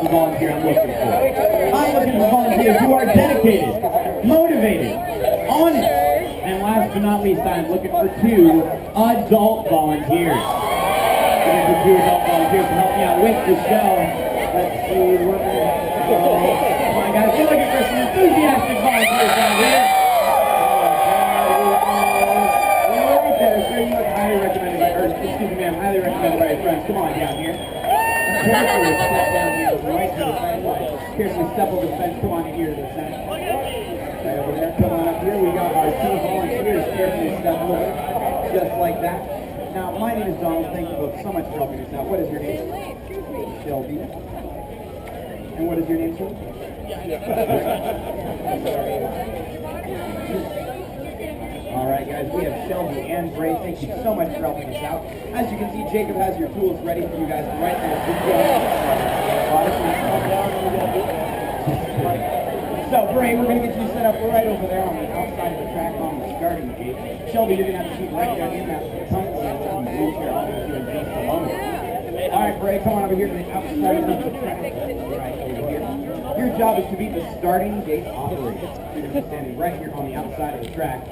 volunteer I'm looking for. I'm looking for volunteers who are dedicated, motivated, honest, and last but not least, I'm looking for 2 adult volunteers. Looking for 2 adult volunteers to help me out with the show. Let's see, come on guys, we're looking for some enthusiastic volunteers down here. Right there, sir, you look highly recommended by, excuse me ma'am, highly recommended by your friends. Come on down here. Carefully step down here, right to the fence line. Carefully step over the fence, come on in here to the center. Right over there, come on up here. We got our 2 volunteers. Carefully step over, just like that. Now, my name is Donald. Thank you both so much for helping us out. What is your name? Shelby. And what is your name, sir? All right, guys, we have Shelby and Bray. Thank you so much for helping us out. As you can see, Jacob has your tools ready for you guys right there. So, Bray, we're going to get you set up right over there on the outside of the track on the starting gate. Shelby, you're going to have to keep right down in that pump wheelchair. I'll get you in just a moment. All right, Bray, come on over here to the outside of the track. Right over here. Your job is to be the starting gate operator. You're going to be standing right here on the outside of the track.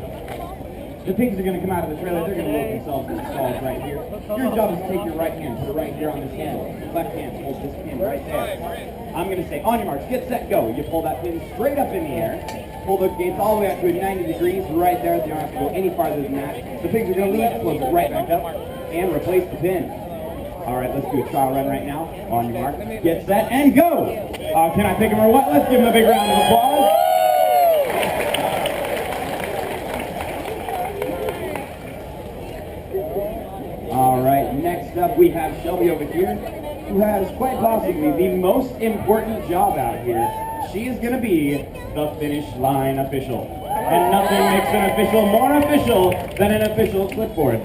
The pigs are going to come out of the trailer. They're going to load themselves in the stalls right here. Your job is to take your right hand, put it right here on this handle. Left hand, hold this pin right there. I'm going to say, on your marks, get set, go. You pull that pin straight up in the air. Pull the gates all the way up to 90 degrees right there. You don't have to go any farther than that. The pigs are going to leave, close it right back up, and replace the pin. All right, let's do a trial run right now. On your mark, get set, and go. Can I pick him or what? Let's give him a big round of applause. All right, next up we have Shelby over here, who has quite possibly the most important job out here. She is going to be the finish line official. And nothing makes an official more official than an official clipboard.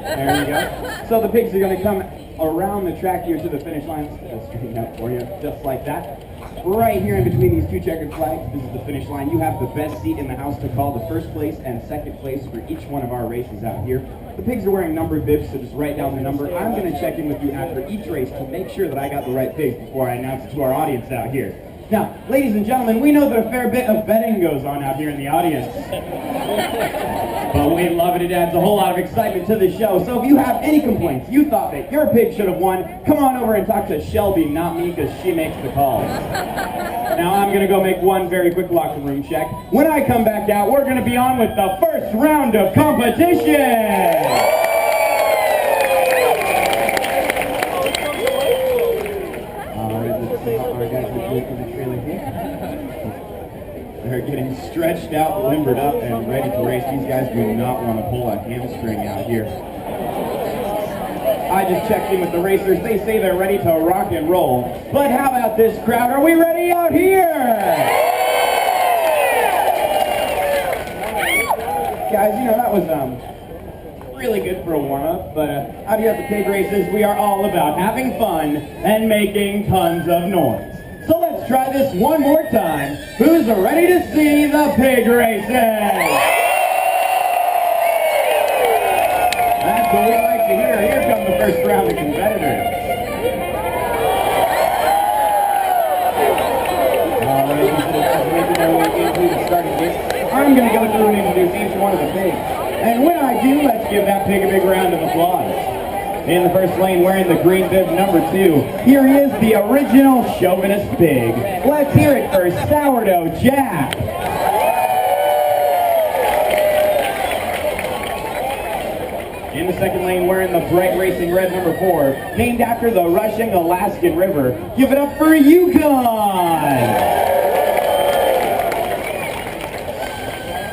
There you go. So the pigs are going to come around the track here to the finish line. I'll straighten out for you, just like that. Right here in between these 2 checkered flags, this is the finish line. You have the best seat in the house to call the first place and second place for each one of our races out here. The pigs are wearing numbered bibs, so just write down the number. I'm going to check in with you after each race to make sure that I got the right pigs before I announce it to our audience out here. Now, ladies and gentlemen, we know that a fair bit of betting goes on out here in the audience. But we love it. It adds a whole lot of excitement to the show. So if you have any complaints, you thought that your pig should have won, come on over and talk to Shelby, not me, because she makes the calls. Now I'm going to go make one very quick locker room check. When I come back out, we're going to be on with the first round of competition. They're getting stretched out, limbered up, and ready to race. These guys do not want to pull a hamstring out here. I just checked in with the racers. They say they're ready to rock and roll. But how about this crowd? Are we ready out here? Guys, you know, that was really good for a warm-up, but out here at the pig races, we are all about having fun and making tons of noise. So let's try this one more time. Who's ready to see the pig races? That's what we like to hear. Here come the first round of competitors. All right, as making their way into the starting gate, I'm going to go through and introduce each one of the pigs. And when I do, let's give that pig a big round of applause. In the first lane, wearing the green bib number 2, here he is, the original chauvinist pig. Let's hear it for Sourdough Jack. In the second lane, wearing the bright racing red number 4, named after the rushing Alaskan River, give it up for Yukon.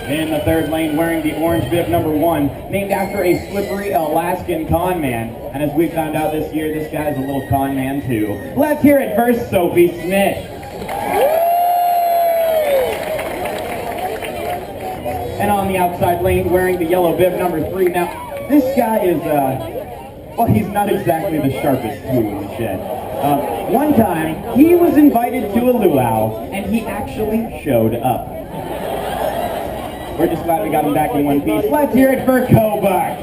In the third lane, wearing the orange bib number 1, named after a slippery Alaskan con man. And as we found out this year, this guy's a little con man too. Let's hear it for Sophie Smith. And on the outside lane, wearing the yellow bib number 3. Now, this guy is, well, he's not exactly the sharpest tool in the shed. One time, he was invited to a luau, and he actually showed up. We're just glad we got him back in one piece. Let's hear it for Kobach.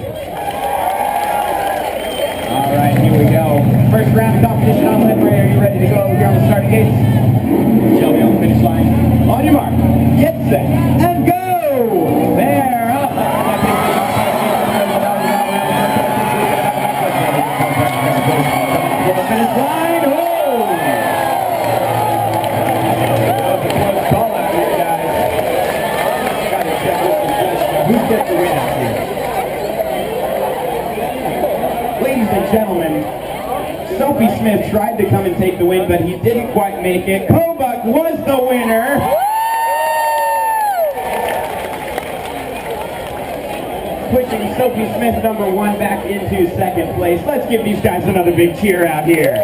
All right, here we go. First round of competition on limb. Ray, are you ready to go over here on the starting gates? Shelby on the finish line. On your mark, get set, and go! There, up. The finish line. Oh! Call out here, guys. Gotta check with the finish. Who gets the win out here? Ladies and gentlemen, Sophie Smith tried to come and take the win, but he didn't quite make it. Kobuk was the winner. Pushing Sophie Smith, number 1, back into second place. Let's give these guys another big cheer out here.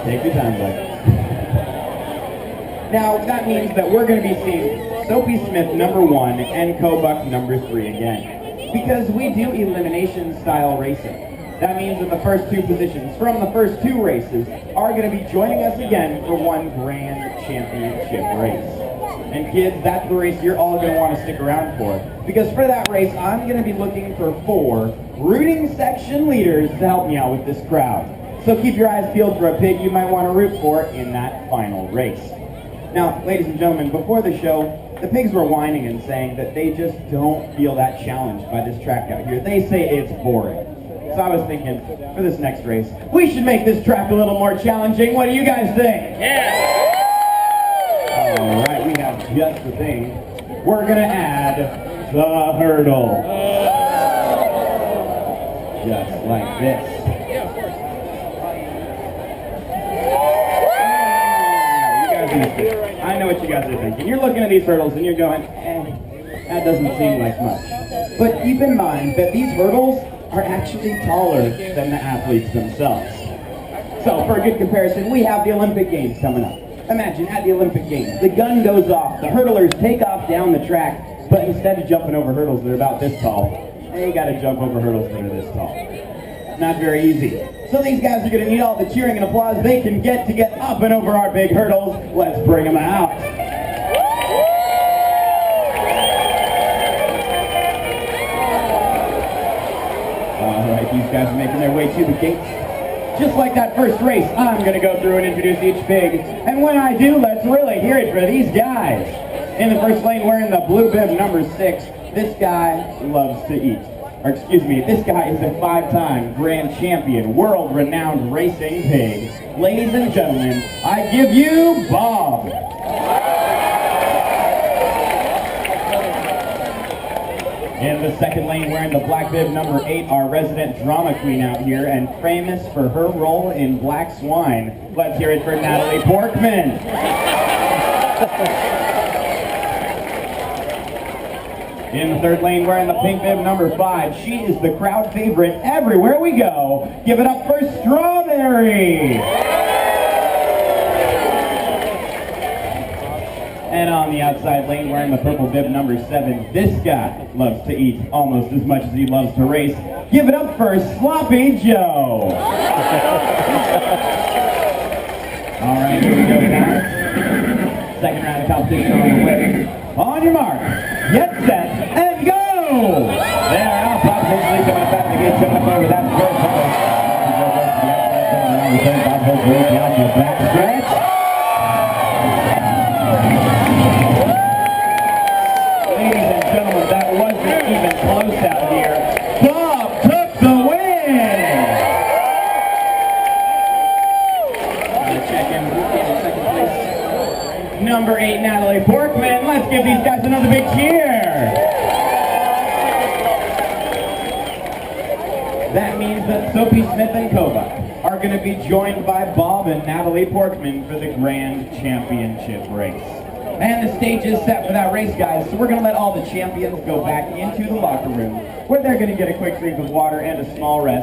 Take your time, bud. Now, that means that we're going to be seeing Sophie Smith, number 1, and Kobuk, number 3 again. Because we do elimination style racing. That means that the first 2 positions from the first 2 races are going to be joining us again for one grand championship race. And kids, that's the race you're all going to want to stick around for. Because for that race, I'm going to be looking for 4 rooting section leaders to help me out with this crowd. So keep your eyes peeled for a pig you might want to root for in that final race. Now, ladies and gentlemen, before the show, the pigs were whining and saying that they just don't feel that challenged by this track out here. They say it's boring. So I was thinking, for this next race, we should make this track a little more challenging. What do you guys think? Yeah! All right, we have just the thing. We're going to add the hurdle. Just like this. I know what you guys are thinking. You're looking at these hurdles and you're going, that doesn't seem like much. But keep in mind that these hurdles are actually taller than the athletes themselves. So for a good comparison, we have the Olympic Games coming up. Imagine at the Olympic Games, the gun goes off, the hurdlers take off down the track, but instead of jumping over hurdles that are about this tall, they got to jump over hurdles that are this tall. Not very easy. So these guys are going to need all the cheering and applause they can get to get up and over our big hurdles. Let's bring them out. All right, these guys are making their way to the gates. Just like that first race, I'm going to go through and introduce each pig. And when I do, let's really hear it for these guys. In the first lane, wearing the blue bib number 6, this guy loves to eat. Or excuse me, this guy is a 5-time grand champion, world-renowned racing pig. Ladies and gentlemen, I give you Bob. In the second lane, wearing the black bib number 8, our resident drama queen out here, and famous for her role in Black Swine. Let's hear it for Natalie Porkman. In the third lane, wearing the pink bib number 5, she is the crowd favorite everywhere we go. Give it up for Strawberry! And on the outside lane, wearing the purple bib number 7, this guy loves to eat almost as much as he loves to race. Give it up for Sloppy Joe! All right, here we go, guys. Second round of competition on the way. On your mark, get set, and go! There, Al Pop hopefully coming up out the gate, coming up over that first hurdle. Bob hopefully down the back stretch. Ladies and gentlemen, that wasn't even close out here. Bob took the win! Check in second place. Number 8, Natalie Porkman. Let's give these guys another big cheer. That means that Sophie Smith and Kobuk are going to be joined by Bob and Natalie Porkman for the Grand Championship race. And the stage is set for that race, guys, so we're going to let all the champions go back into the locker room, where they're going to get a quick drink of water and a small rest.